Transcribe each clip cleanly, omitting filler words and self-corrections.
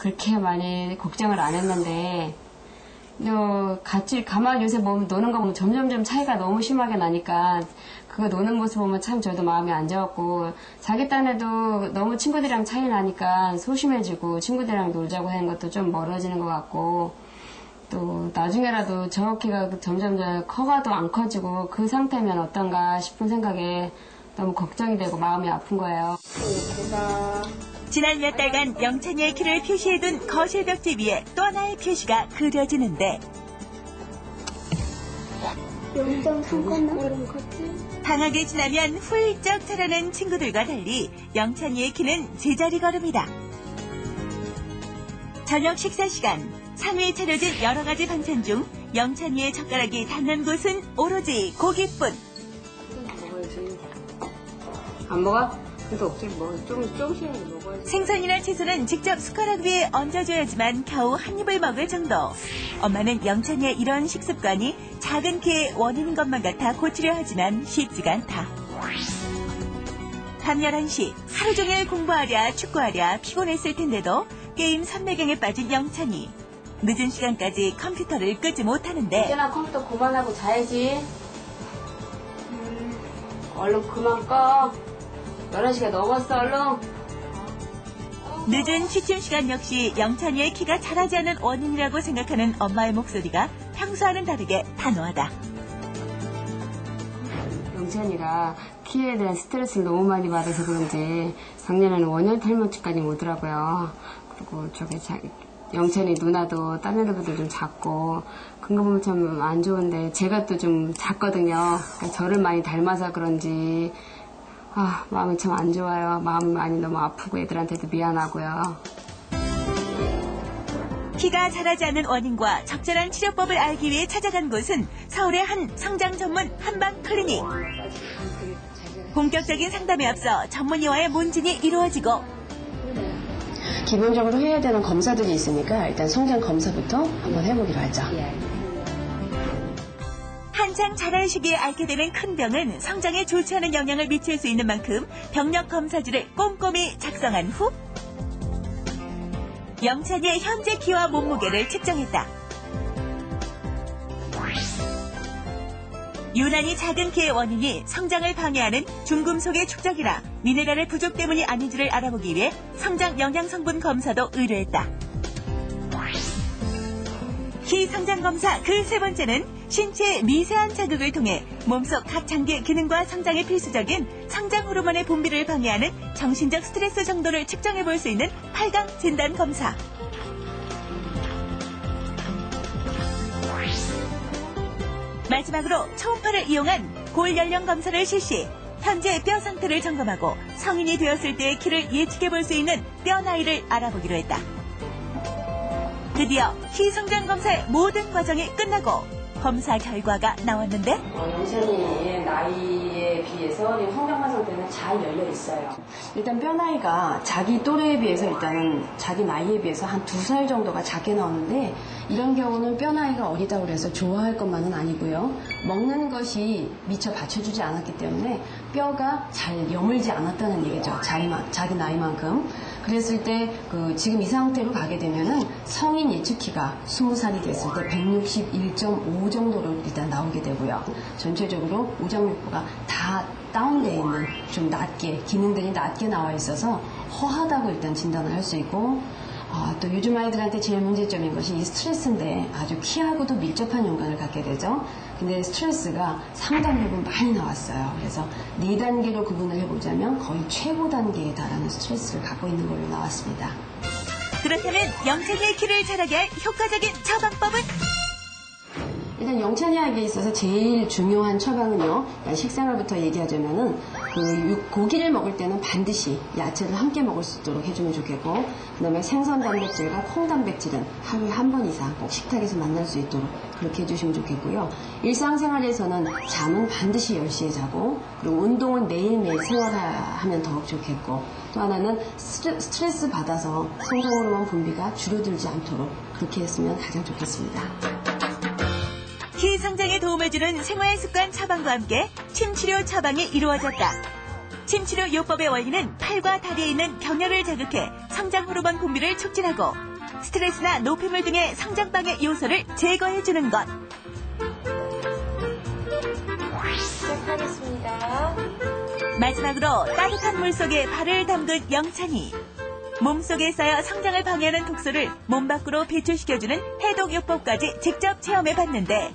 그렇게 많이 걱정을 안 했는데 같이 가만히 요새 노는 거 보면 점점점 차이가 너무 심하게 나니까 그거 노는 모습 보면 참 저도 마음이 안 좋았고 자기 딴에도 너무 친구들이랑 차이 나니까 소심해지고 친구들이랑 놀자고 하는 것도 좀 멀어지는 것 같고 또 나중에라도 저 키가 점점 커가도 안 커지고 그 상태면 어떤가 싶은 생각에 너무 걱정이 되고 마음이 아픈 거예요. 지난 몇 달간 영찬이의 키를 표시해둔 거실 벽지 위에 또 하나의 표시가 그려지는데 0.3컸나? 방학이 지나면 훌쩍 자라는 친구들과 달리 영찬이의 키는 제자리 걸음이다. 저녁 식사 시간, 상위에 차려진 여러 가지 반찬 중 영찬이의 젓가락이 닿는 곳은 오로지 고기뿐. 먹어야지. 안 먹어? 그래도 없지 뭐 조금씩은 먹어야지. 생선이나 채소는 직접 숟가락 위에 얹어줘야지만 겨우 한 입을 먹을 정도. 엄마는 영찬이의 이런 식습관이 작은 키의 원인인 것만 같아 고치려 하지만 쉽지가 않다. 밤 11시 하루 종일 공부하랴 축구하랴 피곤했을 텐데도 게임 선매경에 빠진 영찬이. 늦은 시간까지 컴퓨터를 끄지 못하는데 이제나 컴퓨터 그만하고 자야지. 얼른 그만 꺼. 11시가 넘었어 얼른. 늦은 취침 시간 역시 영찬이의 키가 자라지 않은 원인이라고 생각하는 엄마의 목소리가 평소와는 다르게 단호하다. 영찬이가 키에 대한 스트레스를 너무 많이 받아서 그런지 작년에는 원형 탈모치까지 오더라고요. 그리고 영찬이 누나도 다른 애들보다 좀 작고 그런 거 보면 참 안 좋은데 제가 또 좀 작거든요. 그러니까 저를 많이 닮아서 그런지 마음이 참 안 좋아요. 마음이 많이 너무 아프고 애들한테도 미안하고요. 키가 자라지 않는 원인과 적절한 치료법을 알기 위해 찾아간 곳은 서울의 한 성장 전문 한방 클리닉. 본격적인 상담에 앞서 전문의와의 문진이 이루어지고 기본적으로 해야 되는 검사들이 있으니까 일단 성장 검사부터 한번 해보기로 하죠. 한창 자랄 시기에 앓게 되는 큰 병은 성장에 좋지 않은 영향을 미칠 수 있는 만큼 병력 검사지를 꼼꼼히 작성한 후 영찬이의 현재 키와 몸무게를 측정했다. 유난히 작은 키의 원인이 성장을 방해하는 중금속의 축적이라 미네랄의 부족 때문이 아닌지를 알아보기 위해 성장 영양성분 검사도 의뢰했다. 키 성장 검사 그 세 번째는 신체의 미세한 자극을 통해 몸속 각 장기의 기능과 성장에 필수적인 성장 호르몬의 분비를 방해하는 정신적 스트레스 정도를 측정해 볼 수 있는 8강 진단 검사. 마지막으로 초음파를 이용한 골 연령 검사를 실시. 현재 뼈 상태를 점검하고 성인이 되었을 때의 키를 예측해 볼 수 있는 뼈 나이를 알아보기로 했다. 드디어 키 성장 검사의 모든 과정이 끝나고 검사 결과가 나왔는데 영찬이의 나이에 비해서 성장관 상태는 잘 열려 있어요. 일단 뼈 나이가 자기 또래에 비해서 일단은 자기 나이에 비해서 한 2살 정도가 작게 나오는데 이런 경우는 뼈 나이가 어리다고 해서 좋아할 것만은 아니고요. 먹는 것이 미처 받쳐주지 않았기 때문에 뼈가 잘 여물지 않았다는 얘기죠. 자기 나이만큼. 그랬을 때 지금 이 상태로 가게 되면은 성인 예측 키가 20살이 됐을 때 161.5 정도로 일단 나오게 되고요. 전체적으로 오장육부가 다 다운되어 있는 좀 낮게 기능들이 낮게 나와 있어서 허하다고 일단 진단을 할 수 있고 또 요즘 아이들한테 제일 문제점인 것이 이 스트레스인데 아주 키하고도 밀접한 연관을 갖게 되죠. 근데 스트레스가 상당 부분 많이 나왔어요. 그래서 4단계로 구분을 해보자면 거의 최고 단계에 달하는 스트레스를 갖고 있는 걸로 나왔습니다. 그렇다면 영찬이의 키를 자라게 할 효과적인 처방법은? 일단 영찬이에게 있어서 제일 중요한 처방은요. 식생활부터 얘기하자면은 고기를 먹을 때는 반드시 야채를 함께 먹을 수 있도록 해주면 좋겠고, 그다음에 생선 단백질과 콩 단백질은 하루에 한 번 이상 꼭 식탁에서 만날 수 있도록 그렇게 해주시면 좋겠고요. 일상생활에서는 잠은 반드시 10시에 자고, 그리고 운동은 매일매일 생활하면 더욱 좋겠고, 또 하나는 스트레스 받아서 성장 호르몬 분비가 줄어들지 않도록 그렇게 했으면 가장 좋겠습니다. 키 성장에 도움을 주는 생활습관 처방과 함께 침치료 처방이 이루어졌다. 침치료 요법의 원리는 팔과 다리에 있는 경혈을 자극해 성장 호르몬 분비를 촉진하고 스트레스나 노폐물 등의 성장방해 요소를 제거해주는 것. 시작하겠습니다. 마지막으로 따뜻한 물 속에 발을 담근 영찬이. 몸속에 쌓여 성장을 방해하는 독소를 몸 밖으로 배출시켜주는 해독요법까지 직접 체험해봤는데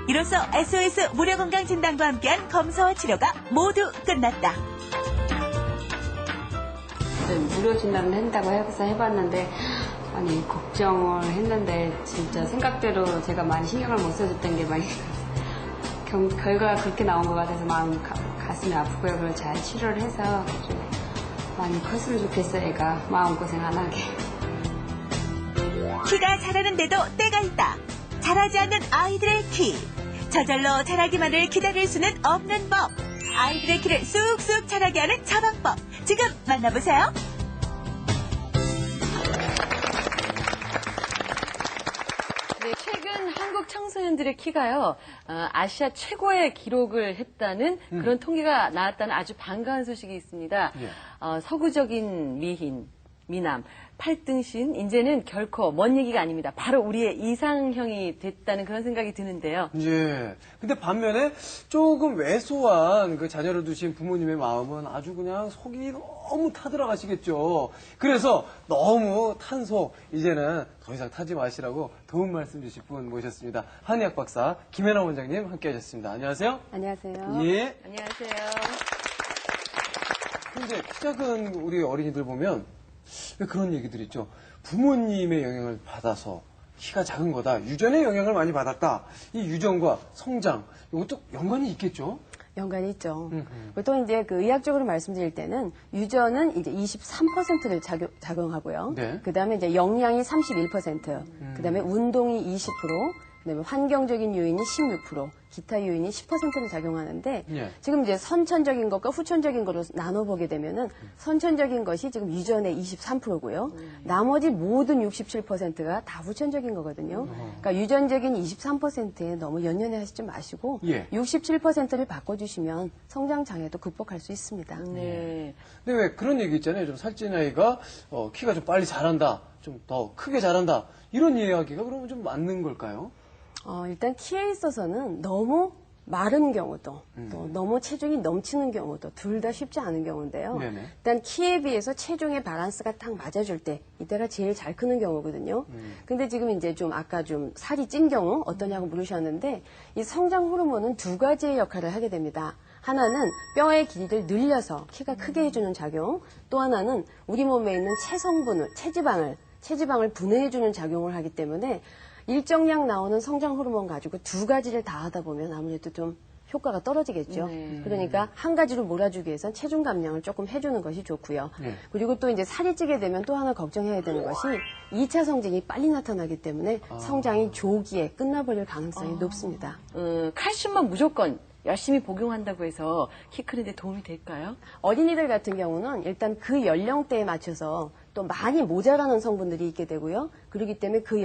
이로써 SOS 무료건강진단과 함께한 검사와 치료가 모두 끝났다. 무료 진단을 한다고 해서 해봤는데 많이 걱정을 했는데 진짜 생각대로 제가 많이 신경을 못 써줬던 게 많이 결과가 그렇게 나온 것 같아서 마음 가슴이 아프고요. 그걸 잘 치료를 해서 좀 많이 컸으면 좋겠어요. 애가 마음고생 안 하게. 키가 자라는데도 때가 있다. 자라지 않는 아이들의 키. 저절로 자라기만을 기다릴 수는 없는 법. 아이들의 키를 쑥쑥 자라게 하는 처방법. 지금 만나보세요. 네, 최근 한국 청소년들의 키가요, 아시아 최고의 기록을 했다는 그런 통계가 나왔다는 아주 반가운 소식이 있습니다. 서구적인 미남, 팔등신, 이제는 결코 먼 얘기가 아닙니다. 바로 우리의 이상형이 됐다는 그런 생각이 드는데요. 예. 근데 반면에 조금 왜소한 그 자녀를 두신 부모님의 마음은 아주 그냥 속이 너무 타들어가시겠죠. 그래서 너무 탄 속, 이제는 더 이상 타지 마시라고 도움 말씀 주실 분 모셨습니다. 한의학 박사 김혜나 원장님 함께 하셨습니다. 안녕하세요. 안녕하세요. 예. 안녕하세요. 근데 키 작은 우리 어린이들 보면 왜 그런 얘기들 있죠. 부모님의 영향을 받아서 키가 작은 거다. 유전의 영향을 많이 받았다. 이 유전과 성장, 이것도 연관이 있겠죠? 연관이 있죠. 보통 이제 그 의학적으로 말씀드릴 때는 유전은 이제 23%를 작용하고요. 네. 그 다음에 이제 영양이 31%, 그 다음에 운동이 20%, 그다음에 환경적인 요인이 16%, 기타 요인이 10%를 작용하는데 예. 지금 이제 선천적인 것과 후천적인 것으로 나눠보게 되면은 선천적인 것이 지금 유전의 23%고요. 나머지 모든 67%가 다 후천적인 거거든요. 그러니까 유전적인 23%에 너무 연연해 하시지 마시고 예. 67%를 바꿔주시면 성장 장애도 극복할 수 있습니다. 네. 근데 왜 그런 얘기 있잖아요. 좀 살찐 아이가 키가 좀 빨리 자란다. 좀 더 크게 자란다. 이런 이야기가 그러면 좀 맞는 걸까요? 일단 키에 있어서는 너무 마른 경우도 또 너무 체중이 넘치는 경우도 둘 다 쉽지 않은 경우인데요. 네네. 일단 키에 비해서 체중의 밸런스가 딱 맞아줄 때 이때가 제일 잘 크는 경우거든요. 근데 지금 이제 좀 아까 좀 살이 찐 경우 어떠냐고 물으셨는데 이 성장 호르몬은 두 가지의 역할을 하게 됩니다. 하나는 뼈의 길이를 늘려서 키가 크게 해주는 작용, 또 하나는 우리 몸에 있는 체성분을, 체지방을 분해해주는 작용을 하기 때문에 일정량 나오는 성장 호르몬 가지고 두 가지를 다 하다 보면 아무래도 좀 효과가 떨어지겠죠. 네. 그러니까 한 가지로 몰아주기 위해선 체중 감량을 조금 해주는 것이 좋고요. 네. 그리고 또 이제 살이 찌게 되면 또 하나 걱정해야 되는 것이 2차 성징이 빨리 나타나기 때문에 성장이 조기에 끝나버릴 가능성이 높습니다. 칼슘만 무조건 열심히 복용한다고 해서 키 크는데 도움이 될까요? 어린이들 같은 경우는 일단 그 연령대에 맞춰서 또 많이 모자라는 성분들이 있게 되고요. 그렇기 때문에 그